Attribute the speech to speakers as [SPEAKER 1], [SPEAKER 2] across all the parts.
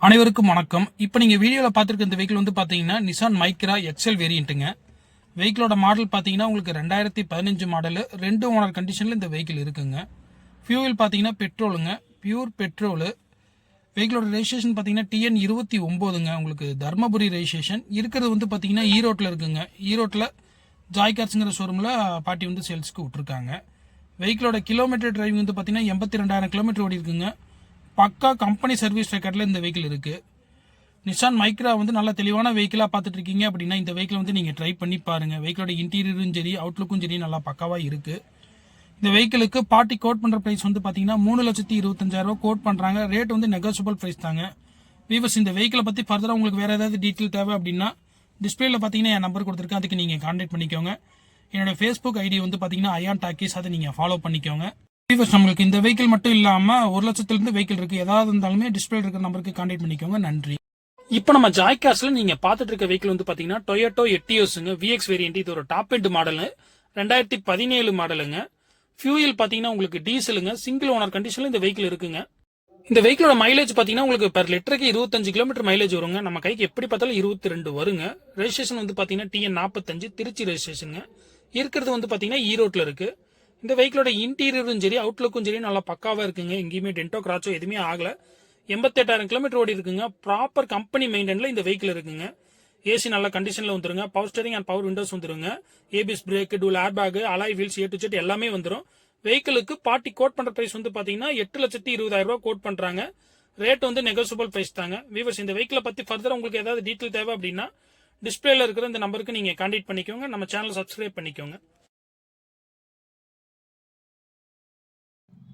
[SPEAKER 1] அனைவருக்கும் வணக்கம். இப்போ நீங்க வீடியோல பார்த்திருக்க இந்த வெஹிக்கிள் வந்து பாத்தீங்கன்னா நிசான் மைக்ரா எக்ஸல் வேரியண்ட்டுங்க. வெஹிக்கிளோட மாடல் பாத்தீங்கன்னா உங்களுக்கு 2015 மாடல் 2 ஓனர் கண்டிஷன்ல இந்த வெஹிக்கிள் இருக்குங்க. ஃபியூவல் பாத்தீங்கன்னா பெட்ரோலுங்க, பியூர் பெட்ரோல். வெஹிக்கிளோட ரெஜிஸ்ட்ரேஷன் பாத்தீங்கன்னா TN 29ங்க. உங்களுக்கு தர்மபுரி ரெஜிஸ்ட்ரேஷன் இருக்கிறது வந்து பாத்தீங்கன்னா ஈரோட்டில் இருக்குங்க. ஈரோட்டில் ஜாய் கார்ஸ்ங்கிற ஷோரூமில் பாட்டி வந்து சேல்ஸ்க்கு விட்டுருக்காங்க. வெஹிக்கிளோட கிலோமீட்டர் டிரைவிங் வந்து பாத்தீங்கன்னா 82,000 கிலோமீட்டர் ஓடி இருக்குங்க. பக்கா கம்பெனி சர்வீஸ் ரெக்கார்டில் இந்த வெஹிக்கிள் இருக்குது. நிசான் மைக்ரா வந்து நல்ல தெளிவான வெஹிக்கிளாக பார்த்துட்டு இருக்கீங்க அப்படின்னா இந்த வெஹிக்கிள் வந்து நீங்கள் ட்ரை பண்ணி பாருங்கள். வெஹிக்கிளோட இன்டீரியரும் சரி அவுட்லுக்கும் சரி நல்லா பக்காவாக இருக்குது. இந்த வெஹிக்கிளுக்கு பார்ட்டி கோட் பண்ணுற ப்ரைஸ் வந்து பார்த்தீங்கன்னா 3,25,000 கோட் பண்ணுறாங்க. ரேட் வந்து நெகோசியபிள் ப்ரைஸ் தாங்க. வீவர்ஸ், இந்த வெஹிக்கிளை பற்றி ஃபர்தராக உங்களுக்கு வேறு ஏதாவது டீட்டெயில் தேவை அப்படின்னா டிஸ்பிளேல பார்த்தீங்கன்னா என் நம்பர் கொடுத்துருக்கேன், அதுக்கு நீங்கள் கான்டாக்ட் பண்ணிக்கோங்க. என்னோட ஃபேஸ்புக் ஐடி வந்து பார்த்தீங்கன்னா அயான் டாக்கீஸ், அதை நீங்கள் ஃபாலோ பண்ணிக்கோங்க. நம்மளுக்கு இந்த வெஹிக்கிள் மட்டும் இல்லாம 1,00,000 வெஹிக்கிள் இருக்கு. ஏதாவது இருந்தாலுமே டிஸ்பிளே இருக்கிற நம்பருக்கு கான்டாக்ட் பண்ணிக்கோங்க. நன்றி. இப்போ நம்ம ஜாய் கார்ஸ்ல நீங்க பாத்துட்டு இருக்க வெஹிக்கிள் வந்து பாத்தீங்கன்னா டொயோட்டோ எட்டியோஸ்ங்க, VX வேரியன்ட். இது ஒரு டாப் எண்ட் மாடல், 2017 மாடலுங்க. ஃபியூயல் பாத்தீங்கன்னா உங்களுக்கு டீசலுங்க, சிங்கிள் ஓனர் கண்டிஷன்ல இந்த வெஹிக்கிள் இருக்குங்க. இந்த வெஹிக்கிளோட மைலேஜ் பாத்தீங்கன்னா உங்களுக்கு பெர் லிட்டருக்கு 25 கிலோமீட்டர் மைலேஜ் வருங்க. நம்ம கைக்கு எப்படி பார்த்தாலும் 22 வருங்க. ரெஜிஸ்ட்ரேஷன் வந்து பாத்தீங்கன்னா TN 45 திருச்சி ரெஜிஸ்ட்ரேஷனுங்க. இருக்கிறது வந்து பாத்தீங்கன்னா ஈரோட்ல இருக்கு. இந்த வெஹிக்கிளோட இன்டீரியரும் சரி அவுட்லுக்கும் சரி நல்லா பக்காவா இருக்குங்க. எங்கேயுமே டென்டோ கிராச்சோ எதுவுமே ஆகல. 88,000 கிலோமீட்டர் ஓடி இருக்குங்க. ப்ராப்பர் கம்பெனி மெயின்டென்ல இந்த வெஹிக்கிள் இருக்குங்க. ஏசி நல்ல கண்டிஷன்ல வந்துருங்க. Power steering and power windows வந்துருங்க. ABS break, tool air bag, alloy wheels, A to Z எல்லாமே வந்துடும். வெஹிக்கிளுக்கு பார்ட்டி கோட் பண்ற பிரைஸ் வந்து பாத்தீங்கன்னா 8,20,000 கோட் பண்றாங்க. ரேட் வந்து நெகோசியபிள் பிரைஸ் தாங்க. வீவர்ஸ், இந்த வெஹிக்கிளை பத்தி ஃபர்தர் உங்களுக்கு ஏதாவது டீட்டெயில் தேவை அப்படின்னா டிஸ்பிளேல இருக்கிற இந்த நம்பருக்கு நீங்க கான்டாக்ட் பண்ணிக்கோங்க. நம்ம சேனல் சப்ஸ்கிரைப் பண்ணிக்கோங்க.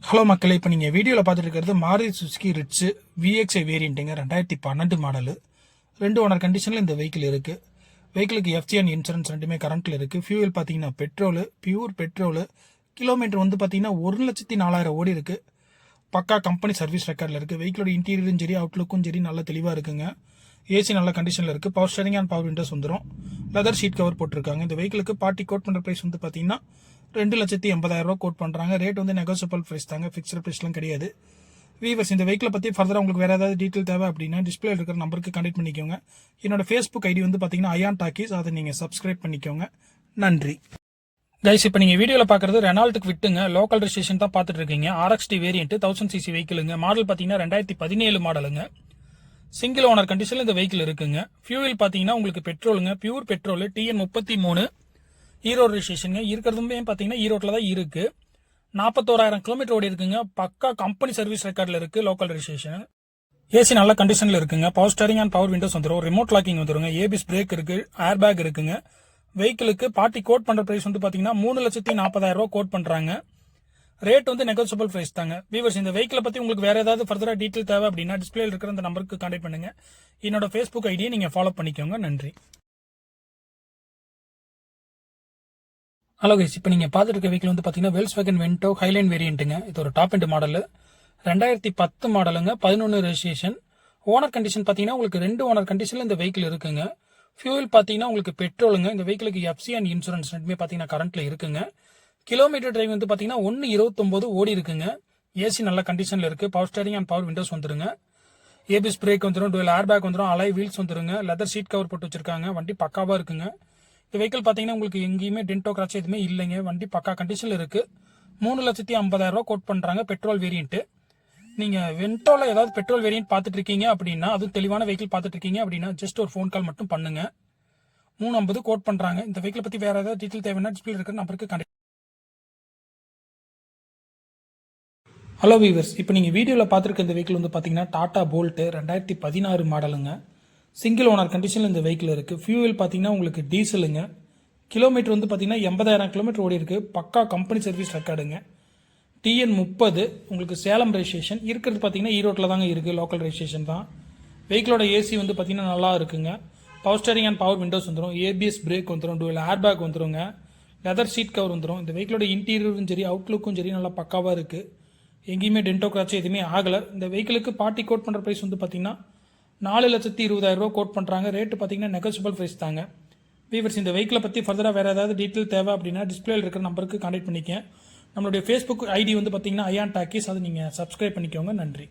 [SPEAKER 1] ஹலோ மக்களே, இப்போ நீங்கள் வீடியோவில் பார்த்துட்டு இருக்கிறது Maruti Suzuki Ritz VXI வேரியண்ட்டுங்க, 2012 model. 2 owner கண்டிஷனில் இந்த வெஹிக்கிள் இருக்குது. வெஹிக்கிளுக்கு FCN அண்ட் இன்சூரன்ஸ் ரெண்டுமே கரண்ட்டில் இருக்குது. ஃபியூவல் பார்த்தீங்கன்னா பெட்ரோலு, பியூர் பெட்ரோலு. கிலோமீட்டர் வந்து பார்த்தீங்கன்னா 1,04,000 ஓடி இருக்குது. பக்கா கம்பெனி சர்வீஸ் ரெக்கார்டில் இருக்குது. வெஹிக்கிளோட இன்டீரியரும் சரி அவுட்லுக்கும் சரி நல்ல தெளிவாக இருக்குங்க. ஏசி நல்ல கண்டிஷனில் இருக்குது. Power steering and power Windows வந்துடும். லெதர் ஷீட் கவர் போட்டிருக்காங்க. இந்த வெஹிக்கிளுக்கு பார்ட்டி கோட் பண்ணுற ப்ரைஸ் வந்து பார்த்தீங்கன்னா 2,80,000 கோட் பண்ணுறாங்க. ரேட் வந்து நெகோசியபிள் ப்ரைஸ் தாங்க, ஃபிக்ஸ்டு ப்ரைஸ்லாம் கிடையாது. வீவர்ஸ், இந்த வெஹிக்கிளை பற்றி ஃபர்தராக உங்களுக்கு வேறு ஏதாவது டீட்டெயில் தேவை அப்படின்னா டிஸ்பிளே இருக்கிற நம்பருக்கு கான்டாக்ட் பண்ணிக்கோங்க. என்னோட ஃபேஸ்புக் ஐடி வந்து பார்த்தீங்கன்னா அயான் டாக்கீஸ், அதை நீங்கள் சப்ஸ்கிரைப் பண்ணிக்கோங்க. நன்றி கைஸ். இப்போ நீங்கள் வீடியோவில் பார்க்குறது ரெனால்ட்டுக்கு விட்டுங்க, லோக்கல் ரெஜிஸ்ட்ரேஷன் தான் பார்த்துட்டு இருக்கீங்க. RXT variant 1000cc வெஹிக்கிளுங்க. மாடல் பார்த்தீங்கன்னா 2017 மாடலுங்க. சிங்கிள் ஓனர் கண்டிஷனில் இந்த வெஹிக்கிள் இருக்குங்க. ஃபியூவல் பார்த்தீங்கன்னா உங்களுக்கு பெட்ரோலுங்க, பியூர் பெட்ரோல். TN 33 ஈரோடு ரெஜிஸ்ட்ரேஷனுங்க. இருக்கிறதுமே பார்த்தீங்கன்னா ஈரோட்டில் தான் இருக்கு. 41,000 கிலோமீட்டர் ஓடி இருக்குங்க. பக்கா கம்பெனி சர்வீஸ் ரெக்கார்டில் இருக்கு. Local registration. ஏசி நல்ல கண்டிஷனில் இருக்குங்க. Power steering and power Windows வந்துடும். ரிமோட் லாக்கிங் வந்துருங்க. ABS பிரேக் இருக்கு, ஏர் பேக் இருக்குங்க. வெஹிக்கிளுக்கு பார்ட்டி கோட் பண்ற பிரைஸ் வந்து பாத்தீங்கன்னா 3,40,000 கோட் பண்றாங்க. ரேட் வந்து நெகோசியபிள் பிரைஸ் தாங்க. வீவர்ஸ், இந்த வெஹிக்கிளை பத்தி உங்களுக்கு வேற ஏதாவது ஃபர்தரா டீட்டெயில் தேவை அப்படின்னா டிஸ்பிளேல இருக்கிற அந்த நம்பருக்கு கான்டாக்ட் பண்ணுங்க. என்னோட ஃபேஸ்புக் ஐடியை நீங்க ஃபாலோ பண்ணிக்கோங்க. நன்றி. ஹலோ கைஸ், இப்போ நீங்கள் பார்த்துட்டு இருக்க வெஹிக்கிள் வந்து பார்த்தீங்கன்னா Volkswagen Vento ஹைலைன் வேரியண்ட்டுங்க. இது ஒரு டாப் எண்ட் மாடல், 2010 மாடலுங்க, 11 ரெஜிஸ்ட்ரேஷன். ஓனர் கண்டிஷன் பார்த்தீங்கன்னா உங்களுக்கு 2 ஓனர் கண்டிஷனில் இந்த வெஹிக்கிள் இருக்குங்க. ஃபியூல் பார்த்தீங்கன்னா உங்களுக்கு பெட்ரோலுங்க. இந்த வெஹிக்கிளுக்கு FCN அண்ட் இன்சூரன்ஸ் ரெண்டுமே பார்த்தீங்கன்னா கரண்ட்டில் இருக்குங்க. கிலோமீட்டர் டிரைவ் வந்து பார்த்தீங்கன்னா 1,29 ஓடி இருக்குங்க. ஏசி நல்ல கண்டிஷனில் இருக்குது. Power steering and power windows வந்துருங்க. ABS பிரேக் வந்துடும், டூல் ஏர் பேக் வந்துடும், அலாய் வீல்ஸ் வந்துருங்க. லெதர் ஷீட் கவர் போட்டு வச்சிருக்காங்க. வண்டி பக்காவாக இருக்குங்க. இந்த வெஹிக்கிள் பார்த்தீங்கன்னா உங்களுக்கு எங்கேயுமே டென்டோ கிராச் எதுவுமே இல்லைங்க. வண்டி பக்கா கண்டிஷனில் இருக்குது. 3,50,000 கோட் பண்ணுறாங்க. Petrol variant. நீங்கள் வென்டோவில் ஏதாவது பெட்ரோல் வேரியன்ட் பார்த்துட்டு இருக்கீங்க அப்படின்னா, அதுவும் தெளிவான வெஹிக்கிள் பார்த்துட்டு இருக்கீங்க அப்படின்னா ஜஸ்ட் ஒரு ஃபோன் கால் மட்டும் பண்ணுங்க. 350 கோட் பண்ணுறாங்க. இந்த வெஹிக்கிள் பற்றி வேறு ஏதாவது டீட்டெயில் தேவைன்னா டிஸ்பிளே இருக்கிற நம்பருக்கு கான்டாக்ட். ஹலோ வீவர்ஸ், இப்போ நீங்கள் வீடியோவில் பார்த்துருக்க இந்த வெஹிக்கிள் வந்து பார்த்தீங்கன்னா டாடா போல்ட்டு 2016 மாடலுங்க. சிங்கிள் ஓனர் கண்டிஷனில் இந்த வெஹிக்கிள் இருக்குது. ஃபியூவல் பார்த்தீங்கன்னா உங்களுக்கு டீசலுங்க. கிலோமீட்டர் வந்து பார்த்தீங்கன்னா 80,000 கிலோமீட்டர் ஓடி இருக்குது. பக்கா கம்பெனி சர்வீஸ் ரெக்கார்டுங்க. TN 30 உங்களுக்கு சேலம் ரெஜிஸ்ட்ரேஷன். இருக்கிறது பார்த்தீங்கன்னா ஈரோட்டில் தாங்க இருக்குது. லோக்கல் ரெஜிஸ்ட்ரேஷன் தான். வெஹிக்கிளோட ஏசி வந்து பார்த்தீங்கன்னா நல்லா இருக்குங்க. Power steering and power Windows வந்துடும். ABS பிரேக் வந்துடும், டூல் ஏர் பேக் வந்துடுங்க. லெதர் ஷீட் கவர் வந்துடும். இந்த வெஹிக்கிளோட இன்டீரியரும் சரி அவுட்லுக்கும் சரி நல்லா பக்காவாக இருக்குது. எங்கேயுமே டென்டோ கிராச் எதுவுமே ஆகலை. இந்த வெஹிக்கிளுக்கு பார்ட்டி கோட் பண்ணுற ப்ரைஸ் வந்து பார்த்தீங்கன்னா 4,20,000 கோட் பண்ணுறாங்க. ரேட்டு பார்த்தீங்கன்னா நெகோசியபிள் ப்ரைஸ் தாங்க. வீவர்ஸ், இந்த வெஹிக்கிளை பற்றி ஃபர்தராக வேறு ஏதாவது டீட்டெயில் தேவை அப்படின்னா டிஸ்பிளேல இருக்கிற நம்பருக்கு கான்டாக்ட் பண்ணிக்க. நம்மளுடைய ஃபேஸ்புக் ஐடி வந்து பார்த்தீங்கன்னா அயான் டாக்கீஸ், அதை நீங்கள் சப்ஸ்கிரைப் பண்ணிக்கோங்க. நன்றி.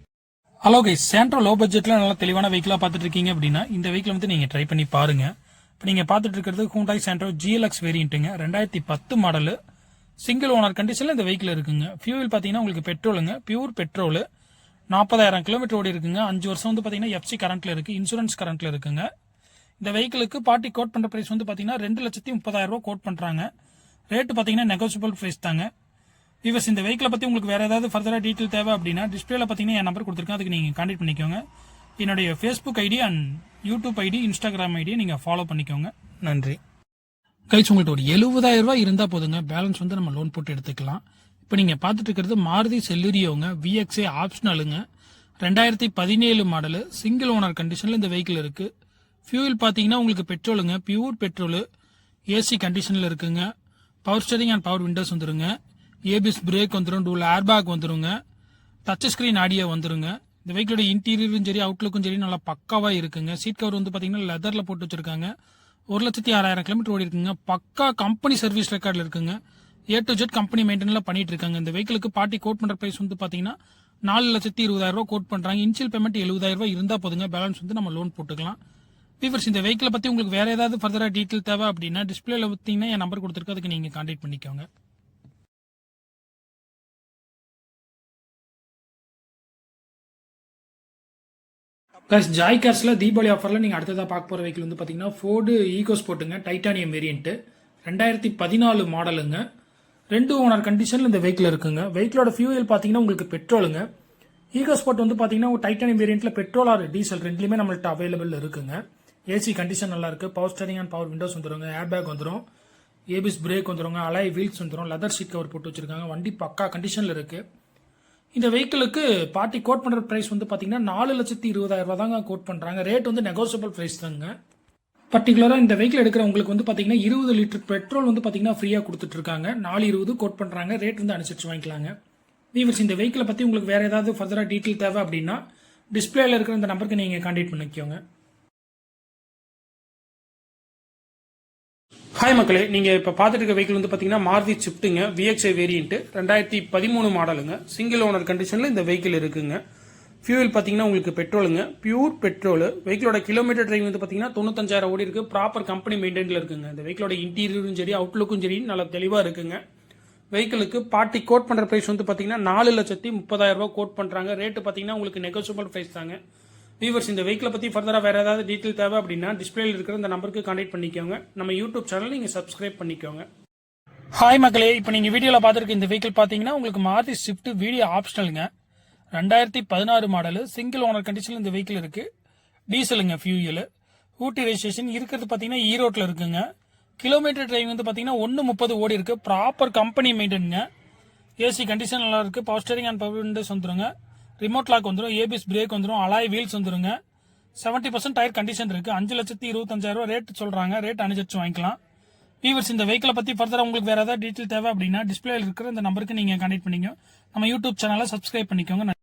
[SPEAKER 1] ஹலோ கைஸ், சேண்ட்ரோ லோ பட்ஜெட்ல நல்லா தெளிவான வெஹிக்கிளா பார்த்துட்டு இருக்கீங்க அப்படின்னா இந்த வெஹிக்கிள் வந்து நீங்க ட்ரை பண்ணி பாருங்க. இப்போ நீங்க பார்த்துட்டு இருக்கிறது Hyundai Santro GLX வேரியன்ட்டுங்க, 2010 model, single owner கண்டிஷன்ல இந்த வெஹிக்கிள் இருக்குங்க. ஃபியூல் பாத்தீங்கன்னா உங்களுக்கு பெட்ரோலுங்க, பியூர் பெட்ரோல், 40,000 கிலோமீட்டர் ஓடி இருக்குங்க. 5 வருஷம் வந்து பாத்தீங்கன்னா FC கரண்ட்ல இருக்கு, இன்சூரன்ஸ் கரண்ட்ல இருக்குங்க. இந்த வெஹிக்கிளுக்கு பார்ட்டி கோட் பண்ற பிரைஸ் வந்து பாத்தீங்கன்னா 2,30,000 ரூபாய் கோட் பண்றாங்க. ரேட் பாத்தீங்கன்னா நெகோசியபிள் பிரைஸ் தாங்க. விவர்ஸ், இந்த வெஹிக்கிளை பத்தி உங்களுக்கு வேற ஏதாவது ஃபர்தரா டீடைல் தேவை அப்படின்னா டிஸ்பிளேல பாத்தீங்கன்னா என் நம்பர் கொடுத்துருக்கேன், அதுக்கு நீங்க கான்டாக்ட் பண்ணிக்கோங்க. என்னுடைய Facebook ID and YouTube ID, Instagram ஐடியை நீங்க ஃபாலோ பண்ணிக்கோங்க. நன்றி கைஸ். உங்கள்ட்ட ஒரு 70,000 ரூபாய் இருந்தா போதுங்க, பேலன்ஸ் வந்து நம்ம லோன் போட்டு எடுத்துக்கலாம். இப்போ நீங்க பார்த்துட்டு இருக்கிறது மாருதி செல்லூரியோங்க, VXA ஆப்ஷனலுங்க, 2017 மாடல், சிங்கிள் ஓனர் கண்டிஷன்ல இந்த வெஹிக்கிள் இருக்கு. ஃபியூல் பாத்தீங்கன்னா உங்களுக்கு பெட்ரோலுங்க, பியூர் பெட்ரோல், AC கண்டிஷன்ல இருக்குங்க. Power steering and power windows வந்துருங்க. ABS பிரேக் வந்துடும், டூல் ஏர்பேக் வந்துருங்க, டச் ஸ்கிரீன் ஆடியோ வந்துருங்க. இந்த வெஹிக்கிளோட இன்டீரியரும் சரி அவுட்லுக்கும் சரி நல்லா பக்காவா இருக்குங்க. சீட் கவர் வந்து பாத்தீங்கன்னா லெதர்ல போட்டு வச்சிருக்காங்க. 1,06,000 கிலோமீட்டர் ஓடி இருக்குங்க. பக்கா கம்பெனி சர்வீஸ் ரெக்கார்ட்ல இருக்குங்க. A to Z கம்பெனி மெயின்டெயின்ல பண்ணிட்டு இருக்காங்க. இந்த வெஹிக்கிளுக்கு பார்ட்டி கோட் பண்ற பிரைஸ் வந்து பாத்தீங்கன்னா 4,20,000 ரூபாய் கோட் பண்றாங்க. இனிஷியல் பேமெண்ட் 70,000 ரூபாய் இருந்தா போதுங்க, பேலன்ஸ் வந்து நம்ம லோன் போட்டுக்கலாம். வியூவர்ஸ், இந்த வெஹிக்கிளை பத்தி உங்களுக்கு வேற ஏதாவது ஃபர்தரா டீடைல் தேவை அப்படின்னா டிஸ்பிளேல பார்த்தீங்கன்னா என் நம்பர் கொடுத்துருக்கு, அதுக்கு நீங்க கான்டாக்ட் பண்ணிக்கோங்க. ஜாய் கார்ஸ்ல தீபாவளி ஆஃபர்ல நீங்க அடுத்ததா பார்க்க போற வெஹிக்கிள் வந்து பாத்தீங்கன்னா ஃபோர்டு ஈகோ ஸ்போர்ட்டுங்க, டைட்டானியம் வேரியன்ட், 2014 மாடலுங்க, 2 ஓனர் கண்டிஷன்ல இந்த வெஹிக்கிள் இருக்குங்க. வெஹிக்கிளோட ஃபியூயல் பாத்தீங்கன்னா உங்களுக்கு பெட்ரோலுங்க. ஈகோ ஸ்போர்ட் வந்து பாத்தீங்கன்னா டைட்டானியம் வேரியன்ட்ல பெட்ரோல் ஆர் டீசல் ரெண்டுலயுமே நம்மள்ட்ட அவைலபிள் இருக்குங்க. AC கண்டிஷன் நல்லா இருக்கு. Power steering and power windows வந்துருங்க, ஏர்பேக் வந்துடும், ABS பிரேக் வந்துருங்க, அலாய் வீல்ஸ் வந்துடும், லெதர் சீட் கவர் போட்டு வச்சிருக்காங்க. வண்டி பக்கா கண்டிஷன்ல இருக்கு. இந்த வெஹிக்கிளுக்கு பார்ட்டி கோட் பண்ற பிரைஸ் வந்து பாத்தீங்கன்னா 4,20,000 ரூபாய் தாங்க கோட் பண்றாங்க. ரேட் வந்து நெகோசியபிள் பிரைஸ் தாங்க. பர்டிகுலரா இந்த வெஹிக்கிள் எடுக்கிறவங்களுக்கு வந்து பாத்தீங்கன்னா 20 லிட்டர் பெட்ரோல் வந்து பாத்தீங்கன்னா ஃப்ரீயா கொடுத்துட்டு இருக்காங்க. 4,20 கோட் பண்றாங்க. ரேட் வந்து அனுசரிச்சு வாங்கிக்கலாங்க. வீவர்ஸ், இந்த வெஹிக்கிளை பத்தி உங்களுக்கு வேற ஏதாவது ஃபர்தரா டீடைல் தேவை அப்படின்னா டிஸ்பிளேல இருக்கிற இந்த நம்பருக்கு நீங்க கான்டாக்ட் பண்ணிக்கோங்க. ஹாய் மக்களே, நீங்க இப்ப பாத்துட்டு இருக்க வெஹிக்கிள் வந்து பாத்தீங்கன்னா மாருதி ஸ்விஃப்ட்டுங்க, VXA வேரியன்ட், 2013 மாடலுங்க, சிங்கிள் ஓனர் கண்டிஷன்ல இந்த வெஹிக்கிள் இருக்குங்க. ஃபியூல் பாத்தீங்கன்னா உங்களுக்கு பெட்ரோலுங்க, பியூர் பெட்ரோல். வெஹிக்கிளோட கிலோமீட்டர் டிரைவ் வந்து பாத்தீங்கன்னா 95,000 ஓடி இருக்கு. ப்ராப்பர் கம்பெனி மெயின்டைன்ல இருக்குங்க. இந்த வெஹிக்கிளோட இன்டீரியரும் சரி அவுட்லுக்கும் சரி நல்லா தெளிவா இருக்குங்க. வெஹிக்கிளுக்கு பார்ட்டி கோட் பண்ற பிரைஸ் வந்து பாத்தீங்கன்னா 4,30,000 ரூபாய் கோட் பண்றாங்க. ரேட் பாத்தீங்கன்னா உங்களுக்கு நெகோசியபிள் பிரைஸ் தாங்க. வியூவர்ஸ், இந்த வெஹிக்கிளை பத்தி ஃபர்தரா வேற ஏதாவது டீடைல் தேவை அப்படின்னா டிஸ்பிளேல இருக்கிற இந்த நம்பருக்கு கான்டாக்ட் பண்ணிக்கோங்க. நம்ம யூடியூப் சேனல் நீங்க சப்ஸ்கிரைப் பண்ணிக்கோங்க. ஹாய் மக்களே, இப்போ நீங்க வீடியோல பாத்துருக்க இந்த வெஹிக்கிள் பாத்தீங்கன்னா உங்களுக்கு மாருதி ஸ்விஃப்ட் வீடியோ ஆப்ஷனலுங்க, 2016 மாடல், சிங்கிள் ஓனர் கண்டிஷன்ல இந்த வெஹிக்கிள் இருக்கு. டீசலுங்க, ஃபியூயல், ஊட்டி ரெஜிஸ்ட்ரேஷன் இருக்கிறது பாத்தீங்கன்னா ஈரோட்ல இருக்குங்க. கிலோமீட்டர் டிரைவிங் வந்து பாத்தீங்கன்னா 130 ஓடி இருக்கு. ப்ராப்பர் கம்பெனி மெயின்டெயின்ங்க. AC கண்டிஷன் நல்லா இருக்கு. Power steering and power windows வந்துருங்க, ரிமோட் லாக் வந்துடும், ABS பிரேக் வந்துடும், அலாய் வீல்ஸ் வந்துருங்க. 70% டயர் கண்டிஷன் இருக்கு. 5,25,000 ரூபாய் ரேட் சொல்றாங்க. ரேட் அனுசரிச்சு வாங்கிக்கலாம். வீவர்ஸ், இந்த வெஹிக்கிளை பத்தி ஃபர்தரா உங்களுக்கு வேற ஏதாவது டீடைல் தேவை அப்படின்னா டிஸ்பிளேல இருக்கிற இந்த நம்பருக்கு நீங்க கான்டாக்ட் பண்ணிக்கோங்க. நம்ம யூடியூப் சேனலை சப்ஸ்கிரைப் பண்ணிக்கோங்க.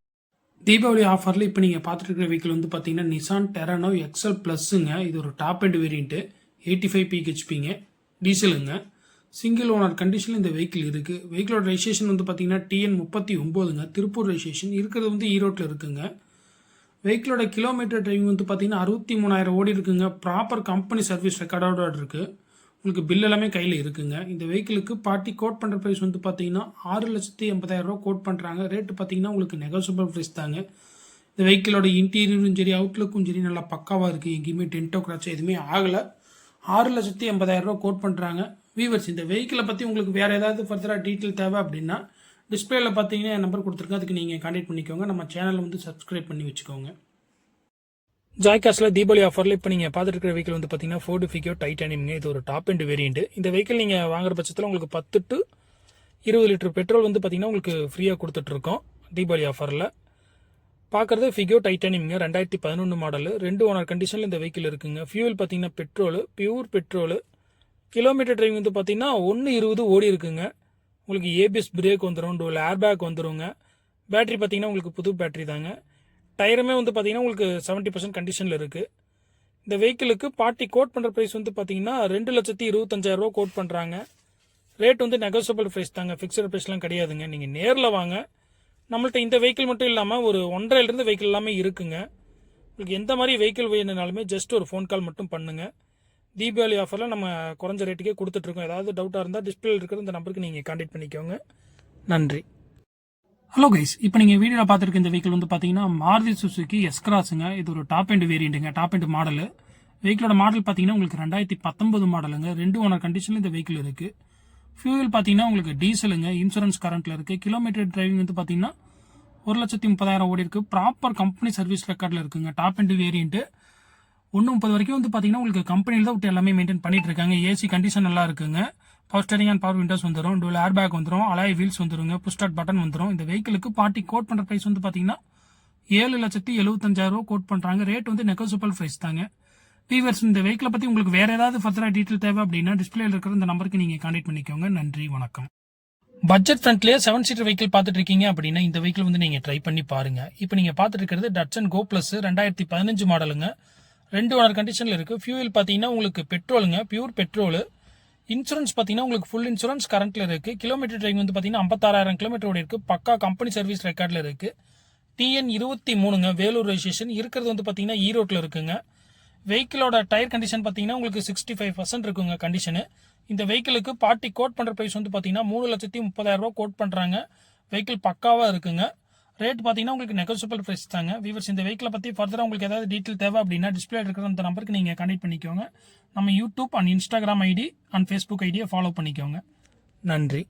[SPEAKER 1] தீபாவளி ஆஃபர்ல இப்போ நீங்க பாத்துட்டு இருக்கிற வெஹிக்கிள் வந்து பாத்தீங்கன்னா நிசான் டெரானோ XL பிளஸ்ங்க. இது ஒரு டாப் எண்ட் வேரியன்ட், 85 PHPங்க, டீசலுங்க, சிங்கிள் ஓனர் கண்டிஷன்ல இந்த வெஹிக்கிள் இருக்கு. வெஹிக்கிளோட ரெஜிஸ்ட்ரேஷன் வந்து பாத்தீங்கன்னா TN39ங்க, திருப்பூர் ரெஜிஸ்ட்ரேஷன், இருக்கிறது வந்து ஈரோட்ல இருக்குங்க. வெஹிக்கிளோட கிலோமீட்டர் டிரைவிங் வந்து பாத்தீங்கன்னா 63,000 ஓடி இருக்குங்க. ப்ராப்பர் கம்பெனி சர்வீஸ் ரெக்கார்டோட இருக்கு. உங்களுக்கு பில் எல்லாமே கையில இருக்குங்க. இந்த வெஹிக்கிளுக்கு பார்ட்டி கோட் பண்ற பிரைஸ் வந்து பாத்தீங்கன்னா 6,80,000 ரூபாய் கோட் பண்றாங்க. ரேட் பாத்தீங்கன்னா உங்களுக்கு நெகோசியபிள் பிரைஸ் தாங்க. இந்த வெஹிக்கிளோட இன்டீரியரும் சரி அவுட்லுக்கும் சரி நல்லா பக்காவா இருக்கு. எங்கேயுமே டென்டோ கிராச்சோ எதுவுமே ஆகல. 6,80,000 ரூபாய் கோட் பண்றாங்க. வீவர்ஸ், இந்த வெஹிக்கிளை பத்தி உங்களுக்கு வேற ஏதாவது ஃபர்தரா டீடைல் தேவை அப்படின்னா டிஸ்பிளேல பாத்தீங்கன்னா என் நம்பர் கொடுத்துருக்கேன், அதுக்கு நீங்க கான்டாக்ட் பண்ணிக்கோங்க. நம்ம சேனலை வந்து சப்ஸ்கிரைப் பண்ணி வச்சுக்கோங்க. ஜாய் கார்ஸ்ல தீபாவளி ஆஃபர்ல இப்போ நீங்க பாத்துட்டு இருக்கிற வெஹிக்கிள் வந்து பாத்தீங்கன்னா ஃபோர்டு ஃபிகோ டைட்டானியம்ங்க. இது ஒரு டாப் எண்ட் வேரியன்ட். இந்த வெஹிக்கிள் நீங்க வாங்குற பட்சத்தில் உங்களுக்கு 10 to 20 லிட்டர் பெட்ரோல் வந்து பாத்தீங்கன்னா உங்களுக்கு ஃப்ரீயா கொடுத்துட்டு இருக்கோம். தீபாவளி ஆஃபர்ல பாக்குறது ஃபிகோ டைட்டானியம்ங்க, 2011 மாடல், 2 ஓனர் கண்டிஷன்ல இந்த வெஹிக்கிள் இருக்குங்க. ஃபியூல் பாத்தீங்கன்னா petrol, pure petrol. Kilometre driving வந்து பாத்தீங்கன்னா 120 ஓடி இருக்குங்க. உங்களுக்கு ABS பிரேக் வந்துடும், டூல் ஏர்பேக் வந்துருங்க. பேட்டரி பாத்தீங்கன்னா உங்களுக்கு புது பேட்டரி தாங்க. டயருமே வந்து பாத்தீங்கன்னா உங்களுக்கு 70% கண்டிஷன்ல இருக்கு. இந்த வெஹிக்கிளுக்கு பார்ட்டி கோட் பண்ற பிரைஸ் வந்து பாத்தீங்கன்னா 2,25,000 ரூபாய் கோட் பண்றாங்க. ரேட் வந்து நெகோசியபிள் பிரைஸ் தாங்க, பிக்சட் பிரைஸ்லாம் கிடையாதுங்க. நீங்க நேர்ல வாங்க, நம்மள்ட்ட இந்த வெஹிக்கிள் மட்டும் இல்லாமல் ஒரு 1.5 வெஹிக்கிள் எல்லாமே இருக்குங்க. உங்களுக்கு எந்த மாதிரி வெஹிக்கிள் வேணுனாலுமே ஜஸ்ட் ஒரு ஃபோன் கால் மட்டும் பண்ணுங்கள். தீபாவளி ஆஃபரில் நம்ம குறைஞ்ச ரேட்டுக்கே கொடுத்துட்ருக்கோம். ஏதாவது டவுட்டாக இருந்தால் டிஸ்பிளேல இருக்கிற இந்த நம்பருக்கு நீங்கள் கான்டாக்ட் பண்ணிக்கோங்க. நன்றி. ஹலோ கைஸ், இப்போ நீங்கள் வீடியோவில் பார்த்துருக்க இந்த வெஹிக்கிள் வந்து பார்த்தீங்கன்னா மாருதி சுசுகி எஸ்-கிராஸுங்க. இது ஒரு டாப் எண்ட் வேரியண்ட்டுங்க, டாப் எண்ட் மாடலு. வெஹிக்கிளோட மாடல் பார்த்தீங்கன்னா உங்களுக்கு 2019 மாடலுங்க. 2 ஓனர் கண்டிஷனில் இந்த வெஹிக்கிள் இருக்குது. ஃபியூவல் பார்த்தீங்கன்னா உங்களுக்கு டீசலுங்க, இன்சூரன்ஸ் கரண்ட்டில் இருக்குது. கிலோமீட்டர் டிரைவிங் வந்து பார்த்தீங்கன்னா 1,30,000 ஓடி இருக்குது. ப்ராப்பர் கம்பெனி சர்வீஸ் ரெக்கார்டில் இருக்குங்க. டாப் எண்ட் வேரியண்ட்டு 1.30 வரைக்கும் வந்து பார்த்தீங்கன்னா உங்களுக்கு கம்பெனியில் தான் விட்டு எல்லாமே மெயின்டைன் பண்ணிட்டு இருக்காங்க. ஏசி கண்டிஷன் நல்லா இருக்குங்க. Power steering and power Windows வந்துடும். டூல் ஏர் பேக் வந்துடும். அலாய் வீல்ஸ் வந்துருங்க. புஷ் ஸ்டார்ட் பட்டன் வந்துடும். இந்த வெஹிக்கிளுக்கு பார்ட்டி கோட் பண்ணுற ப்ரைஸ் வந்து பார்த்தீங்கன்னா 7,75,000 கோட் பண்ணுறாங்க. ரேட் வந்து நெகோசியபிள் ப்ரைஸ் தாங்க. வீவர்ஸ், இந்த வெஹிக்கிளை பற்றி உங்களுக்கு வேற ஏதாவது ஃபர்தராக டீட்டெயில் தேவை அப்படின்னா டிஸ்பிளேல இருக்கிற இந்த நம்பருக்கு நீங்கள் கான்டாக்ட் பண்ணிக்கோங்க. நன்றி, வணக்கம். பட்ஜெட் ஃப்ரண்ட்லேயே 7 சீட்டர் வெஹிக்கிள் பார்த்துட்டு இருக்கீங்க அப்படின்னா இந்த வெஹிக்கிள் வந்து நீங்கள் ட்ரை பண்ணி பாருங்க. இப்போ நீங்கள் பார்த்துட்டு இருக்கிறது டட்சன் கோ பிளஸ் 2015 மாடலுங்க. 2 ஓனர் கண்டிஷனில் இருக்குது. ஃபியூவல் பார்த்தீங்கன்னா உங்களுக்கு பெட்ரோலுங்க, பியூர் பெட்ரோலு. இன்சூரன்ஸ் பார்த்தீங்கன்னா உங்களுக்கு ஃபுல் இன்சூரன்ஸ் கரண்ட்டில் இருக்குது. கிலோமீட்டர் டிரைவிங் வந்து பார்த்தீங்கன்னா 56,000 கிலோமீட்டர் ஓடி இருக்குது. பக்கா கம்பெனி சர்வீஸ் ரெக்கார்டில் இருக்குது. TN 23ங்க, வேலூர் ரெஜிஸ்ட்ரேஷன். இருக்கிறது வந்து பார்த்தீங்கன்னா ஈரோட்டில் இருக்குங்க. வெஹிக்கிளோட டயர் கண்டிஷன் பார்த்தீங்கன்னா உங்களுக்கு 65% இருக்குங்க கண்டிஷனு. இந்த வெஹிக்கிளுக்கு பார்ட்டி கோட் பண்ணுற ப்ரைஸ் வந்து பார்த்தீங்கன்னா 3,30,000 கோட் பண்ணுறாங்க. வெஹிக்கிள் பக்காவாக இருக்குங்க. ரேட் பார்த்தீங்கன்னா உங்களுக்கு நெகோசியபிள் ப்ரைஸ் தாங்க. வீவர்ஸ், இந்த வெஹிக்கிளை பற்றி ஃபர்தராக உங்களுக்கு ஏதாவது டீட்டெயில் தேவை அப்படின்னா டிஸ்பிளே இருக்கிற அந்த நம்பருக்கு நீங்கள் கான்டாக்ட் பண்ணிக்கோங்க. நம்ம YouTube and Instagram ID and Facebook ஐடியை ஃபாலோ பண்ணிக்கோங்க. நன்றி.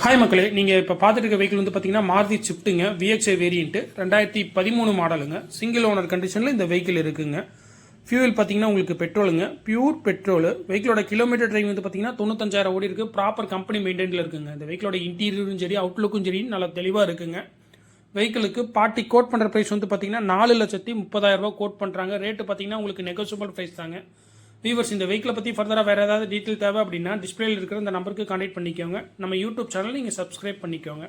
[SPEAKER 1] ஹாய் மக்களே, நீங்கள் இப்போ பார்த்துட்டு இருக்க வெஹிக்கிள் வந்து பார்த்தீங்கன்னா மாருதி ஸ்விஃப்ட்டுங்க, VXI வேரியண்ட்டு, 2013 மாடலுங்க. சிங்கிள் ஓனர் கண்டிஷனில் இந்த வெஹிக்கிள் இருக்குங்க. ஃபியூவல் பார்த்தீங்கன்னா உங்களுக்கு பெட்ரோலுங்க, பியூர் பெட்ரோலு. வெஹிக்கிளோட கிலோமீட்டர் டிரைவிங் வந்து பார்த்தீங்கன்னா 95,000 ஓடி இருக்குது. ப்ராப்பர் கம்பெனி மெயின்டைனில் இருக்குங்க. இந்த வெஹிக்கிளோட இன்டீரியரும் சரி அவுட்லுக்கும் சரி நல்லா தெளிவாக இருக்குங்க. வெஹிக்கிளுக்கு பார்ட்டி கோட் பண்ணுற ப்ரைஸ் வந்து பார்த்தீங்கன்னா 4,30,000 கோட் பண்ணுறாங்க. ரேட்டு பார்த்தீங்கன்னா உங்களுக்கு நெகோசியபிள் ப்ரைஸ் தாங்க. வீவர்ஸ், இந்த வெஹிக்கிளை பற்றி ஃபர்தராக வேறு ஏதாவது டீட்டெயில் தேவை அப்படின்னா டிஸ்பிளேல இருக்கிற இந்த நம்பருக்கு கான்டாக்ட் பண்ணிக்கோங்க. நம்ம யூடியூப் சேனல் நீங்கள் சப்ஸ்கிரைப் பண்ணிக்கோங்க.